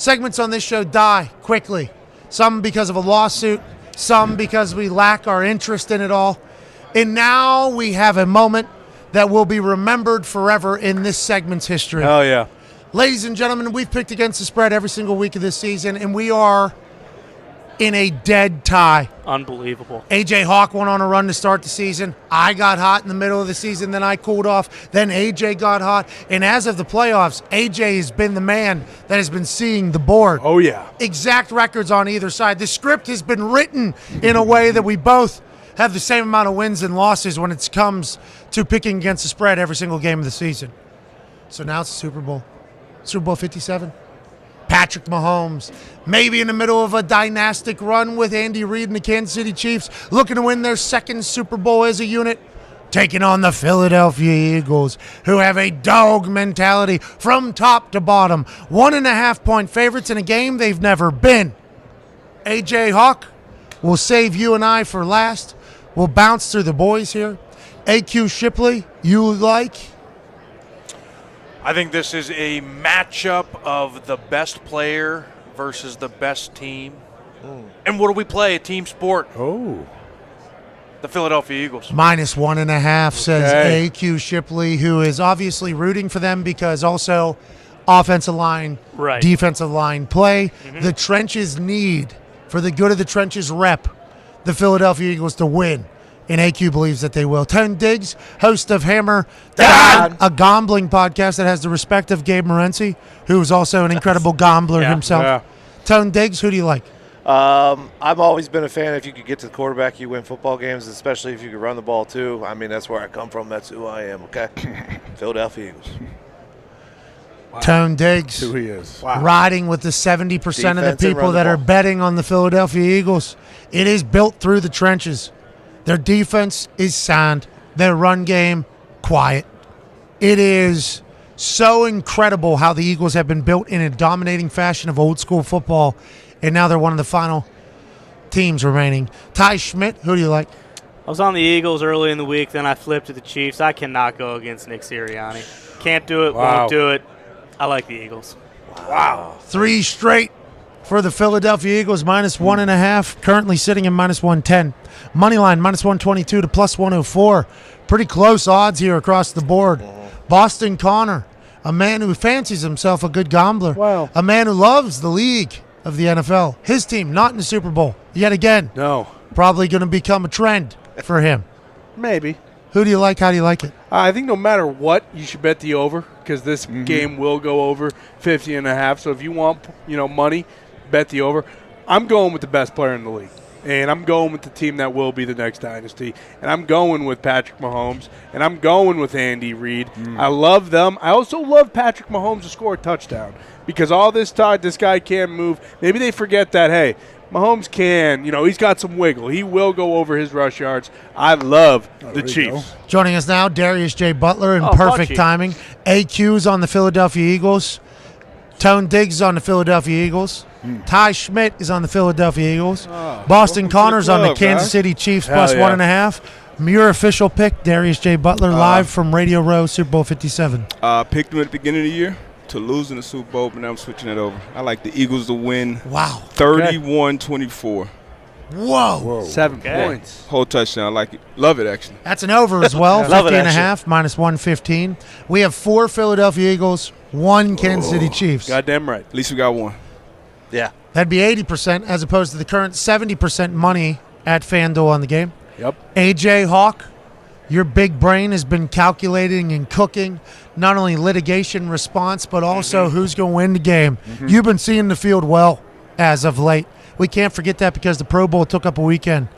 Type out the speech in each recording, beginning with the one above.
Segments on this show die quickly. Some because of a lawsuit, some because we lack our interest in it all. And now we have a moment that will be remembered forever in this segment's history. Oh, yeah. Ladies and gentlemen, we've picked against the spread every single week of this season, and we are in a dead tie. Unbelievable. AJ Hawk went on a run to start the season. I got hot in the middle of the season, then I cooled off. Then AJ got hot. And as of the playoffs, AJ has been the man that has been seeing the board. Oh, yeah. Exact records on either side. The script has been written in a way that we both have the same amount of wins and losses when it comes to picking against the spread every single game of the season. So now it's the Super Bowl. Super Bowl 57. Patrick Mahomes, maybe in the middle of a dynastic run with Andy Reid and the Kansas City Chiefs, looking to win their second Super Bowl as a unit, taking on the Philadelphia Eagles, who have a dog mentality from top to bottom. 1.5-point favorites in a game they've never been. AJ Hawk will save you and I for last. We'll bounce through the boys here. AQ Shipley, you like? I think this is a matchup of the best player versus the best team. And what do we play? A team sport. Oh. The Philadelphia Eagles. -1.5, says AQ Shipley, who is obviously rooting for them because also offensive line, defensive line play. The trenches need, for the good of the trenches rep, the Philadelphia Eagles to win. And AQ believes that they will. Tone Diggs, host of Hammer Dahn, a gambling podcast that has the respect of Gabe Morency, who is also an incredible gambler himself. Yeah. Tone Diggs, who do you like? I've always been a fan. If you could get to the quarterback, you win football games, especially if you could run the ball too. I mean, that's where I come from. That's who I am, okay? Philadelphia Eagles. Wow. Tone Diggs. Who he is. Wow. Riding with the 70% of the Defense and people run the that are ball. betting on the Philadelphia Eagles. It is built through the trenches. Their defense is sound. Their run game, quiet. It is so incredible how the Eagles have been built in a dominating fashion of old school football, and now they're one of the final teams remaining. Ty Schmidt, who do you like? I was on the Eagles early in the week, then I flipped to the Chiefs. I cannot go against Nick Sirianni. Can't do it, won't do it. I like the Eagles. Wow. 3 straight for the Philadelphia Eagles, -1.5, currently sitting in -110. Moneyline, -122 to +104. Pretty close odds here across the board. Boston Connor, a man who fancies himself a good gambler. Wow. A man who loves the league of the NFL. His team not in the Super Bowl yet again. No. Probably going to become a trend for him. Maybe. Who do you like? How do you like it? I think no matter what, you should bet the over because this game will go over 50.5. So if you want, money, bet the over. I'm going with the best player in the league. And I'm going with the team that will be the next dynasty. And I'm going with Patrick Mahomes. And I'm going with Andy Reid. I love them. I also love Patrick Mahomes to score a touchdown. Because all this time, this guy can't move. Maybe they forget that, hey, Mahomes can. He's got some wiggle. He will go over his rush yards. I love the Chiefs. Joining us now, Darius J. Butler in Oh, perfect Butchie. timing. AQ's on the Philadelphia Eagles. Tone Diggs is on the Philadelphia Eagles. Ty Schmidt is on the Philadelphia Eagles. Boston Connor's on the Kansas City Chiefs +1.5. Your official pick, Darius J. Butler, live from Radio Row, Super Bowl 57. Picked them at the beginning of the year to lose in the Super Bowl, but now I'm switching it over. I like the Eagles to win. Wow. 31-24. Whoa. 7 points. Whole touchdown. I like it. Love it, actually. That's an over as well, Love it, 50.5, -115. We have 4 Philadelphia Eagles, 1 Kansas City Chiefs. Goddamn right. At least we got one. Yeah. That'd be 80% as opposed to the current 70% money at FanDuel on the game. Yep. AJ Hawk, your big brain has been calculating and cooking not only litigation response, but also who's going to win the game. You've been seeing the field well as of late. We can't forget that because the Pro Bowl took up a weekend.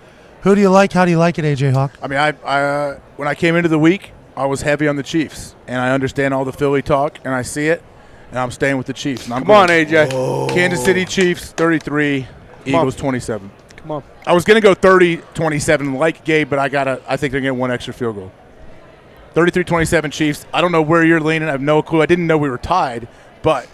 Who do you like? How do you like it, AJ Hawk? I mean, I when I came into the week, I was heavy on the Chiefs, and I understand all the Philly talk, and I see it, and I'm staying with the Chiefs. And Come on, AJ. Kansas City Chiefs 33, Eagles 27. Come on. I was going to go 30-27 like Gabe, but I think they're getting one extra field goal. 33-27 Chiefs. I don't know where you're leaning. I have no clue. I didn't know we were tied, but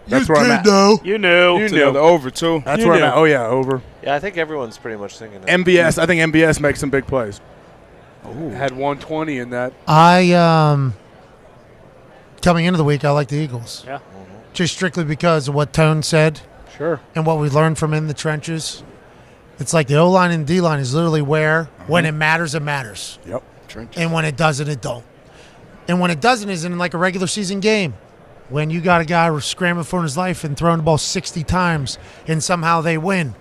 that's where I'm at. You knew. It's another over, too. That's where I'm at. Oh, yeah, over. Yeah, I think everyone's pretty much thinking that. MBS. I think MBS makes some big plays. Had 120 in that. Coming into the week, I like the Eagles. Yeah. just strictly because of what Tone said Sure. and what we learned from in the trenches. It's like the O-line and D-line is literally where, when it matters, it matters. Yep. And when it doesn't, it don't. And when it doesn't is in like a regular season game. When you got a guy scrambling for his life and throwing the ball 60 times and somehow they win.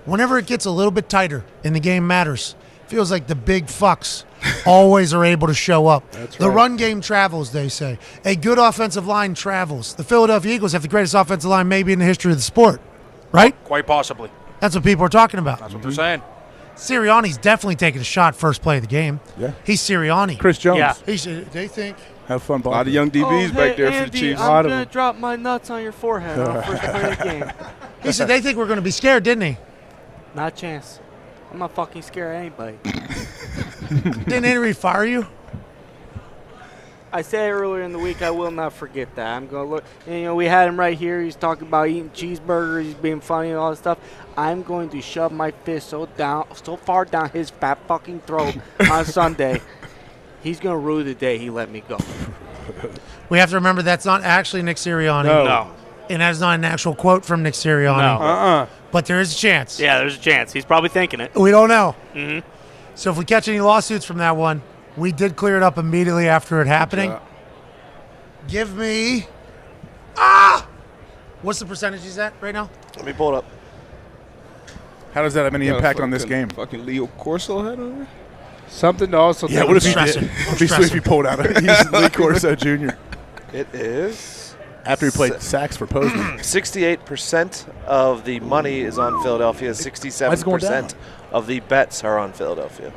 Whenever it gets a little bit tighter and the game matters, feels like the big fucks always are able to show up. The run game travels, they say. A good offensive line travels. The Philadelphia Eagles have the greatest offensive line maybe in the history of the sport. Right? Quite possibly. That's what people are talking about. That's what they're saying. Sirianni's definitely taking a shot first play of the game. Yeah. He's Sirianni. Chris Jones. Yeah. He said, they think. Have fun, A lot of Bob. young DBs back there for the Andy, Chiefs. I'm going to drop my nuts on your forehead on first play of the game. He said they think we're going to be scared, didn't he? Not a chance. I'm not fucking scared of anybody. Didn't Henry fire you? I said earlier in the week, I will not forget that. I'm going to look. And, you know, we had him right here. He's talking about eating cheeseburgers. He's being funny and all that stuff. I'm going to shove my fist so far down his fat fucking throat on Sunday. He's going to rue the day he let me go. We have to remember that's not actually Nick Sirianni. No. And that is not an actual quote from Nick Sirianni. No. But there is a chance. Yeah, there's a chance. He's probably thinking it. We don't know. Mm-hmm. So if we catch any lawsuits from that one, we did clear it up immediately after it happening. Give me... What's the percentage he's at right now? Let me pull it up. How does that have any Got a impact on this fucking- game? Fucking Leo Corso had on there? Something to also Yeah, think what if he about. did? It'd be sweet if he pulled out. He's Lee Corso Jr. It is After he played sax for Posner. 68% of the money is on Philadelphia. Why is it going down? 67% of the bets are on Philadelphia.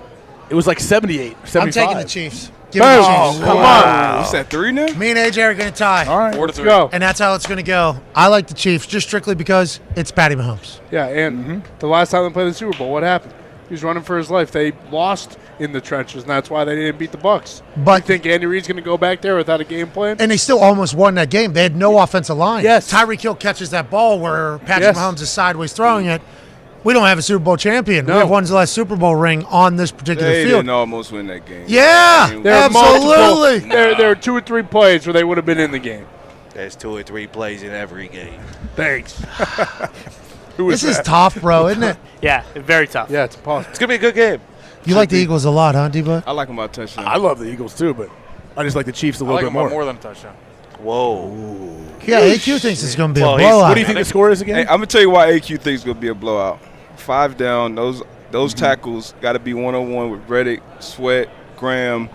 It was like 78, 75. I'm taking the Chiefs. Give me the Chiefs. Come Wow. What's that, 3 now? Me and AJ are going to tie. All right. 4-3. Go. And that's how it's going to go. I like the Chiefs just strictly because it's Patty Mahomes. Yeah, and the last time they played the Super Bowl, what happened? He was running for his life. They lost in the trenches, and that's why they didn't beat the Bucs. But You think Andy Reid's going to go back there without a game plan? and they still almost won that game. They had no offensive line. Yes. Tyreek Hill catches that ball where Patrick Yes. Mahomes is sideways throwing it. We don't have a Super Bowl champion. No. We have one's last Super Bowl ring on this particular They field. didn't almost win that game. Yeah, They There are absolutely. multiple- There are 2 or 3 plays where they would have been in the game. There's 2 or 3 plays in every game. Thanks. This is tough, bro, isn't it? Yeah, very tough. Yeah, it's possible. It's going to be a good game. You like the Eagles a lot, huh, D-Bud? I like them by touchdown. I love the Eagles too, but I just like the Chiefs a I little like bit him by more. more than a touchdown. Whoa. Yeah, AQ thinks it's going to be Well, a he's- blowout. What do you think the score is Hey, again? I'm gonna tell you why AQ thinks it's gonna be a blowout. 5 down. Those tackles got to be 1-on-1 with Reddick, Sweat, Graham,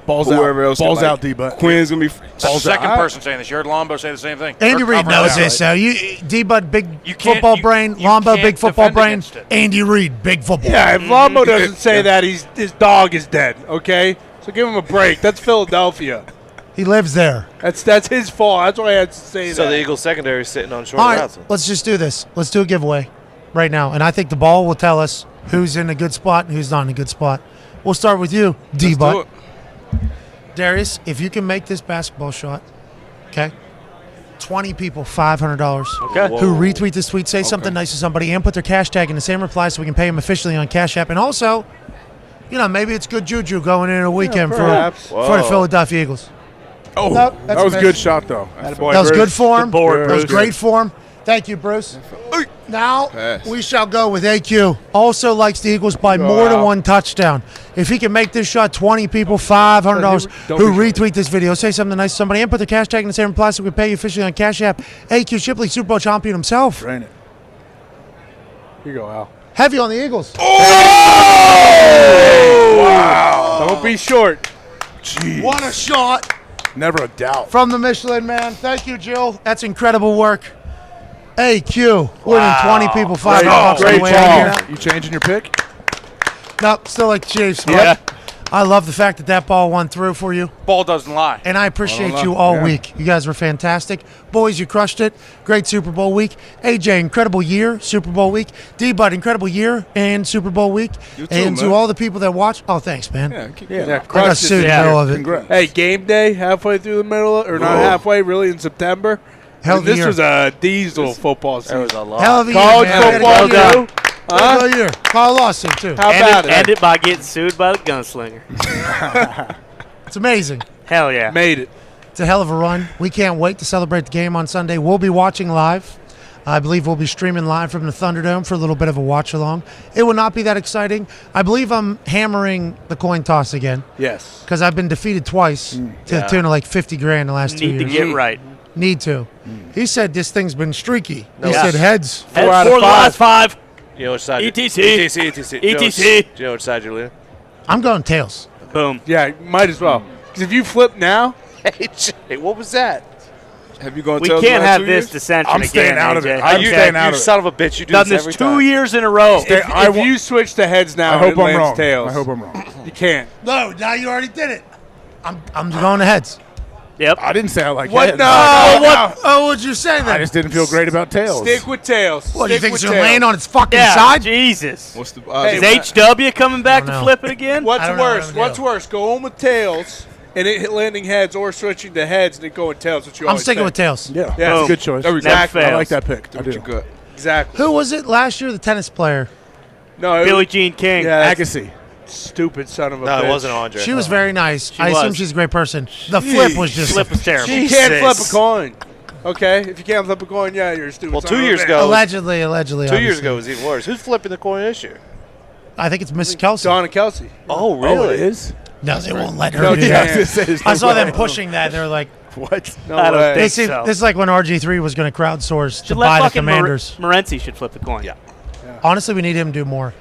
Balls whoever out. else. Balls like, out, D-Bud. Quinn's gonna be. That's the Balls second out. person saying this. You heard Lombo say the same thing. Andy They're Reid covering knows it this, out. so D-Bud, big You can't- football you- brain. you Lombo, can't big football defend brain. against it. Andy Reid, big football. Yeah, if Lombo doesn't say that, his dog is dead, okay? So give him a break. That's Philadelphia. He lives there. That's his fault. That's why I had to say So that. the Eagles secondary is sitting on short All right, routes. let's just do this. Let's do a giveaway right now. And I think the ball will tell us who's in a good spot and who's not in a good spot. We'll start with you, Let's do D-Bud. it. Darius, if you can make this basketball shot, okay, 20 people, $500. Okay. Who retweet this tweet, say something nice to somebody, and put their cash tag in the same reply so we can pay them officially on Cash App. And also, you know, maybe it's good juju going into a weekend perhaps. for the Whoa. Philadelphia Eagles. Oh, Nope, that's that was a a good miss. shot, though. That was good form. Good board, That was Bruce. great form. Thank you, Bruce. Now Pass. we shall go with AQ. Also likes the Eagles by more than one touchdown. If he can make this shot, 20 people, $500 Don't who be retweet this video, say something nice to somebody, and put the cash tag in the same reply so we can pay you officially on Cash App. AQ Shipley, Super Bowl champion himself. Drain it. Here you go, Al. Heavy on the Eagles. Don't be short. Jeez. What a shot Never a doubt. from the Michelin Man. Thank you, Jill. That's incredible work. AQ winning 20 people, $500 on Great the way out ball. here. You changing your pick? Nope, still like the Chiefs. but Yeah. I love the fact that that ball went through for you. Ball doesn't lie. And I appreciate you all Yeah. week. You guys were fantastic. Boys, you crushed it. Great Super Bowl week. AJ, incredible year, Super Bowl week. D-Bud, incredible year and Super Bowl week. You too, and to man. all the people that watch, oh, thanks, man. Yeah, keep Yeah, I got crushed sued in it. the middle of it. Congrats. Hey, game day, halfway through the middle, or not halfway, really, in September. Hell of a This year. was a diesel football season. That was a lot. Hell of a College year, man. football, Hell too. of a year. Call a lawsuit, too. How about End it? it by getting sued by the gunslinger. It's amazing. Hell yeah. Made it. It's a hell of a run. We can't wait to celebrate the game on Sunday. We'll be watching live. I believe we'll be streaming live from the Thunderdome for a little bit of a watch along. It will not be that exciting. I believe I'm hammering the coin toss again Yes. because I've been defeated twice to the tune of like 50 grand the last 2 Need years. to get right. Need to. He said this thing's been streaky. He Yeah. said heads. Heads out of for the five. last 5. You know which side? ETC. ETC. ETC. ETC. Do you know which side you're leaning? I'm going tails. Boom. Yeah, might as well. Because if you flip now, Hey, Jay, what was that? Have you gone We tails can't the last have 2 this years? dissension I'm again. staying out of it. AJ. I'm you staying out you of it. son of a bitch. You do Done this this every 2 time. years in a row. Stay- I if wa- you switch to heads now, I hope it I'm lands wrong. tails. I hope I'm wrong. You can't. No, now you already did it. I'm going to heads. Yep. I didn't say I like What? heads. No. Oh, no, what? Oh, what'd you say I then? just didn't feel great about tails. Stick with tails. What, do you Stick think it's with going to land tails. on its fucking Yeah. side? Jesus. What's the odds? Hey, of Is that? HW coming back to know. flip it again? What's I don't know what worse? I'm What's doing. worse? Going with tails and it landing heads, or switching to heads and it going tails? What you I'm always sticking say. with tails. Yeah, Yeah. that's a Boom. good choice. There we go. Exactly. I like that pick. I What do. you got? Exactly. Who was it last year? The tennis player. No, it Billie was- Jean King. Yeah, that's Agassi. stupid son of a No, bitch. it wasn't Andre. She was very nice. I was. assume she's a great person. The flip was just Flip was terrible. You can't flip a Jesus. coin. Okay, if you can't flip a coin, yeah, you're a stupid. Well, son 2 of a years bitch. ago. allegedly. 2 years obviously. ago was even worse. Who's flipping the coin this year? I think it's Miss Kelsey. Dahn and Kelsey. Oh, Oh, really? it is? No, they won't let her No do that. chance. I saw them pushing that. They're like, What? No I don't way. think this is, so. this is like when RG3 was going to crowdsource to Should buy let the fucking Commanders. Morency should flip the coin. Yeah. Honestly, we need him to do more.